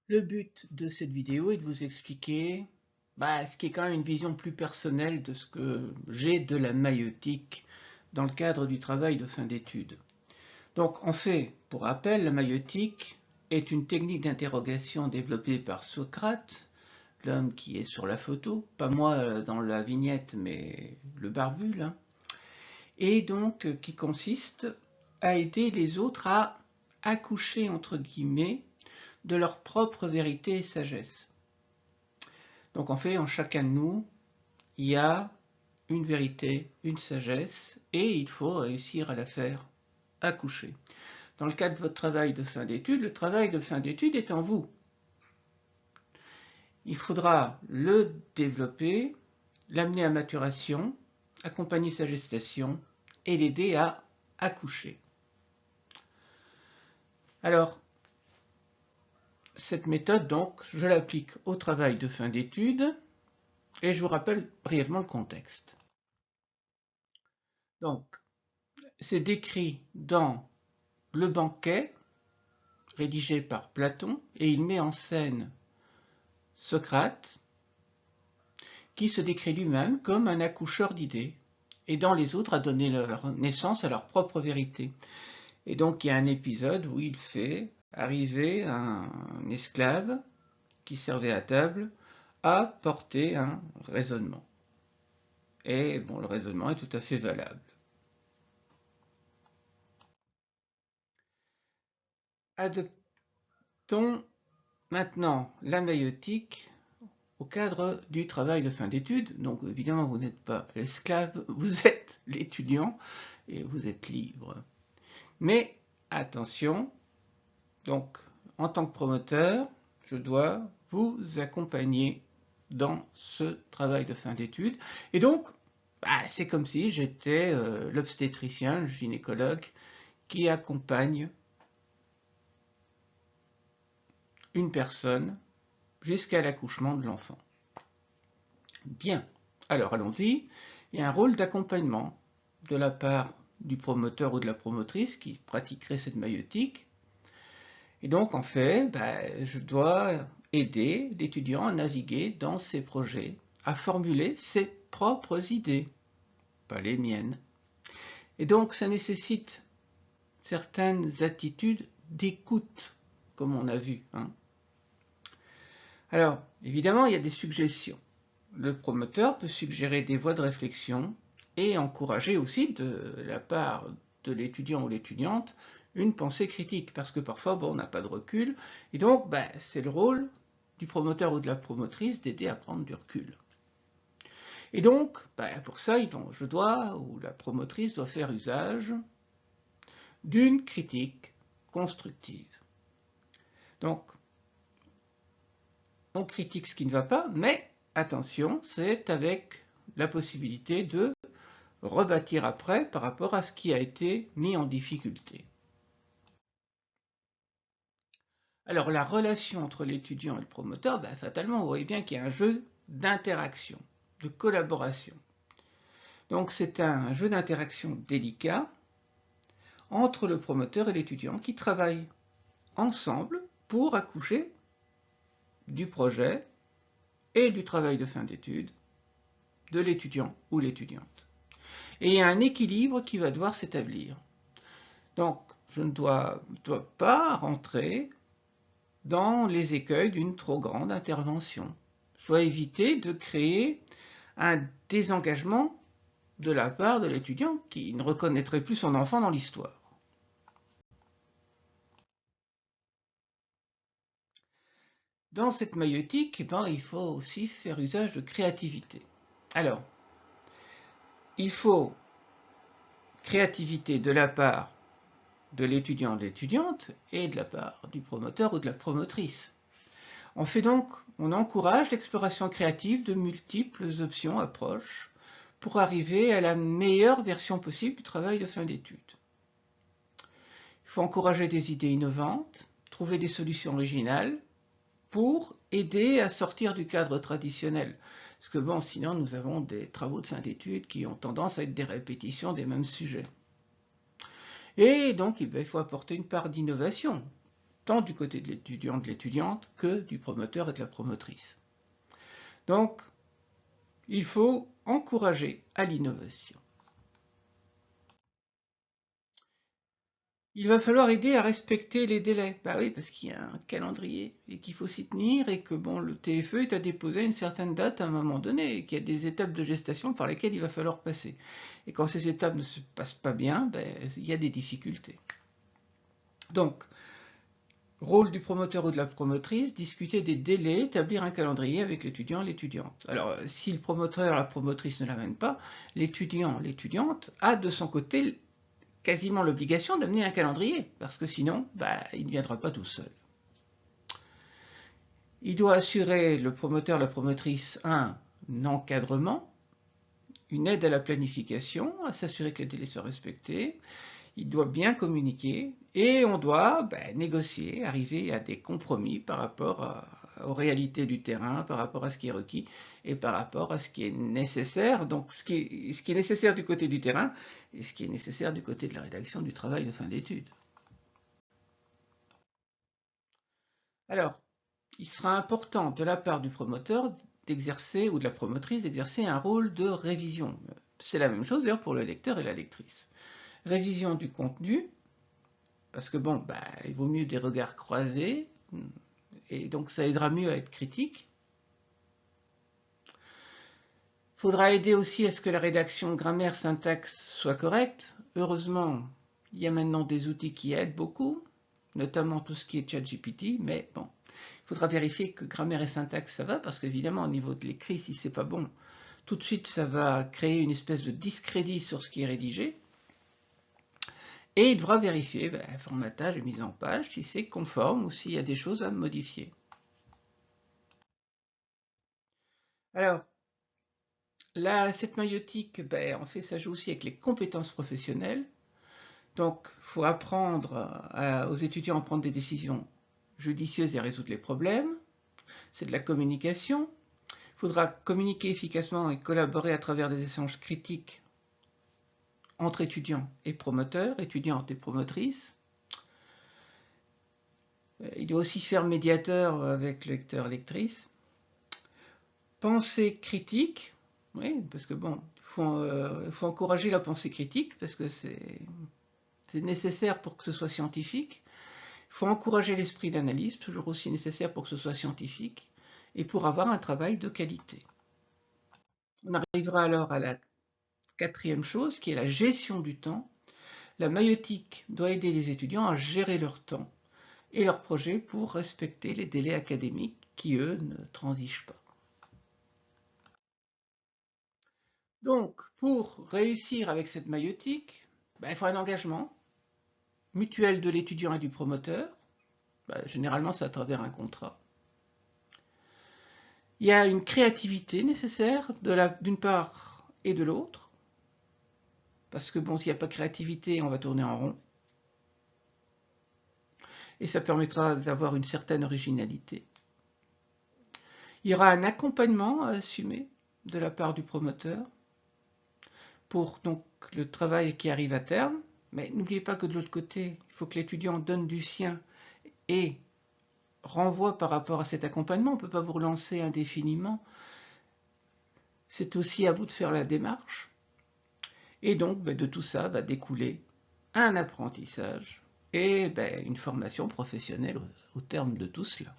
Le but de cette vidéo est de vous expliquer ce qui est quand même une vision plus personnelle de ce que j'ai de la maïeutique dans le cadre du travail de fin d'études. Donc en fait, pour rappel, la maïeutique est une technique d'interrogation développée par Socrate, l'homme qui est sur la photo, pas moi dans la vignette, mais le barbu là, et donc qui consiste à aider les autres à accoucher entre guillemets de leur propre vérité et sagesse. Donc en fait, en chacun de nous, il y a une vérité, une sagesse, et il faut réussir à la faire accoucher. Dans le cadre de votre travail de fin d'études, le travail de fin d'études est en vous. Il faudra le développer, l'amener à maturation, accompagner sa gestation et l'aider à accoucher. Alors, cette méthode, donc, je l'applique au travail de fin d'études et je vous rappelle brièvement le contexte. Donc, c'est décrit dans Le banquet, rédigé par Platon, et il met en scène Socrate, qui se décrit lui-même comme un accoucheur d'idées, aidant les autres à donner leur naissance à leur propre vérité. Et donc il y a un épisode où il fait arriver un esclave qui servait à table à porter un raisonnement. Et bon, le raisonnement est tout à fait valable. Adoptons maintenant la maïeutique au cadre du travail de fin d'études. Donc évidemment, vous n'êtes pas l'esclave, vous êtes l'étudiant et vous êtes libre. Mais attention, donc en tant que promoteur, je dois vous accompagner dans ce travail de fin d'études. Et donc, c'est comme si j'étais l'obstétricien, le gynécologue, qui accompagne une personne jusqu'à l'accouchement de l'enfant. Bien, alors allons-y. Il y a un rôle d'accompagnement de la part du promoteur ou de la promotrice qui pratiquerait cette maïeutique. Et donc, en fait, je dois aider l'étudiant à naviguer dans ses projets, à formuler ses propres idées, pas les miennes. Et donc, ça nécessite certaines attitudes d'écoute, comme on a vu. Alors, évidemment, il y a des suggestions. Le promoteur peut suggérer des voies de réflexion et encourager aussi de la part de l'étudiant ou l'étudiante une pensée critique, parce que parfois on n'a pas de recul, et donc c'est le rôle du promoteur ou de la promotrice d'aider à prendre du recul. Et donc, pour ça, je dois, ou la promotrice doit faire usage d'une critique constructive. Donc, on critique ce qui ne va pas, mais attention, c'est avec la possibilité de rebâtir après par rapport à ce qui a été mis en difficulté. Alors la relation entre l'étudiant et le promoteur, fatalement, vous voyez bien qu'il y a un jeu d'interaction, de collaboration. Donc c'est un jeu d'interaction délicat entre le promoteur et l'étudiant qui travaillent ensemble pour accoucher du projet et du travail de fin d'études de l'étudiant ou l'étudiante. Et il y a un équilibre qui va devoir s'établir. Donc, je ne dois pas rentrer dans les écueils d'une trop grande intervention. Je dois éviter de créer un désengagement de la part de l'étudiant qui ne reconnaîtrait plus son enfant dans l'histoire. Dans cette maïeutique, il faut aussi faire usage de créativité. Alors, il faut créativité de la part de l'étudiant ou de l'étudiante et de la part du promoteur ou de la promotrice. On encourage l'exploration créative de multiples options, approches, pour arriver à la meilleure version possible du travail de fin d'études. Il faut encourager des idées innovantes, trouver des solutions originales pour aider à sortir du cadre traditionnel. Parce que sinon nous avons des travaux de fin d'études qui ont tendance à être des répétitions des mêmes sujets. Et donc il faut apporter une part d'innovation. tant du côté de l'étudiant, de l'étudiante, que du promoteur et de la promotrice. Donc, il faut encourager à l'innovation. Il va falloir aider à respecter les délais. Bah oui, parce qu'il y a un calendrier et qu'il faut s'y tenir et que bon, le TFE est à déposer à une certaine date à un moment donné et qu'il y a des étapes de gestation par lesquelles il va falloir passer. Et quand ces étapes ne se passent pas bien, ben, il y a des difficultés. Donc, rôle du promoteur ou de la promotrice, discuter des délais, établir un calendrier avec l'étudiant et l'étudiante. Alors, si le promoteur ou la promotrice ne l'amène pas, l'étudiant, l'étudiante a de son côté quasiment l'obligation d'amener un calendrier, parce que sinon, il ne viendra pas tout seul. Il doit assurer, le promoteur, la promotrice, un encadrement, une aide à la planification, à s'assurer que les délais soient respectés. Il doit bien communiquer et on doit négocier, arriver à des compromis par rapport aux réalités du terrain, par rapport à ce qui est requis et par rapport à ce qui est nécessaire. Donc ce qui est nécessaire du côté du terrain et ce qui est nécessaire du côté de la rédaction du travail de fin d'études. Alors, il sera important de la part du promoteur d'exercer, ou de la promotrice, d'exercer un rôle de révision. C'est la même chose d'ailleurs pour le lecteur et la lectrice. Révision du contenu, parce que bon, il vaut mieux des regards croisés, et donc ça aidera mieux à être critique. Il faudra aider aussi à ce que la rédaction grammaire, syntaxe soit correcte. Heureusement, il y a maintenant des outils qui aident beaucoup, notamment tout ce qui est ChatGPT, mais bon, il faudra vérifier que grammaire et syntaxe ça va, parce qu'évidemment au niveau de l'écrit, si c'est pas bon, tout de suite ça va créer une espèce de discrédit sur ce qui est rédigé. Et il devra vérifier formatage et mise en page, si c'est conforme ou s'il y a des choses à modifier. Alors, cette maïeutique, en fait, ça joue aussi avec les compétences professionnelles. Donc, il faut apprendre aux étudiants à prendre des décisions judicieuses et à résoudre les problèmes. C'est de la communication. Il faudra communiquer efficacement et collaborer à travers des échanges critiques entre étudiants et promoteurs, étudiantes et promotrices. Il doit aussi faire médiateur avec lecteur-lectrice. Pensée critique, oui, parce que bon, il faut encourager la pensée critique, parce que c'est nécessaire pour que ce soit scientifique. Il faut encourager l'esprit d'analyse, toujours aussi nécessaire pour que ce soit scientifique, et pour avoir un travail de qualité. On arrivera alors à la quatrième chose, qui est la gestion du temps. La maïeutique doit aider les étudiants à gérer leur temps et leurs projets pour respecter les délais académiques qui, eux, ne transigent pas. Donc, pour réussir avec cette maïeutique, il faut un engagement mutuel de l'étudiant et du promoteur. Généralement, c'est à travers un contrat. Il y a une créativité nécessaire d'une part et de l'autre. Parce que bon, s'il n'y a pas de créativité, on va tourner en rond. Et ça permettra d'avoir une certaine originalité. Il y aura un accompagnement à assumer de la part du promoteur pour donc le travail qui arrive à terme. Mais n'oubliez pas que de l'autre côté, il faut que l'étudiant donne du sien et renvoie par rapport à cet accompagnement. On ne peut pas vous relancer indéfiniment. C'est aussi à vous de faire la démarche. Et donc, de tout ça va découler un apprentissage et une formation professionnelle au terme de tout cela.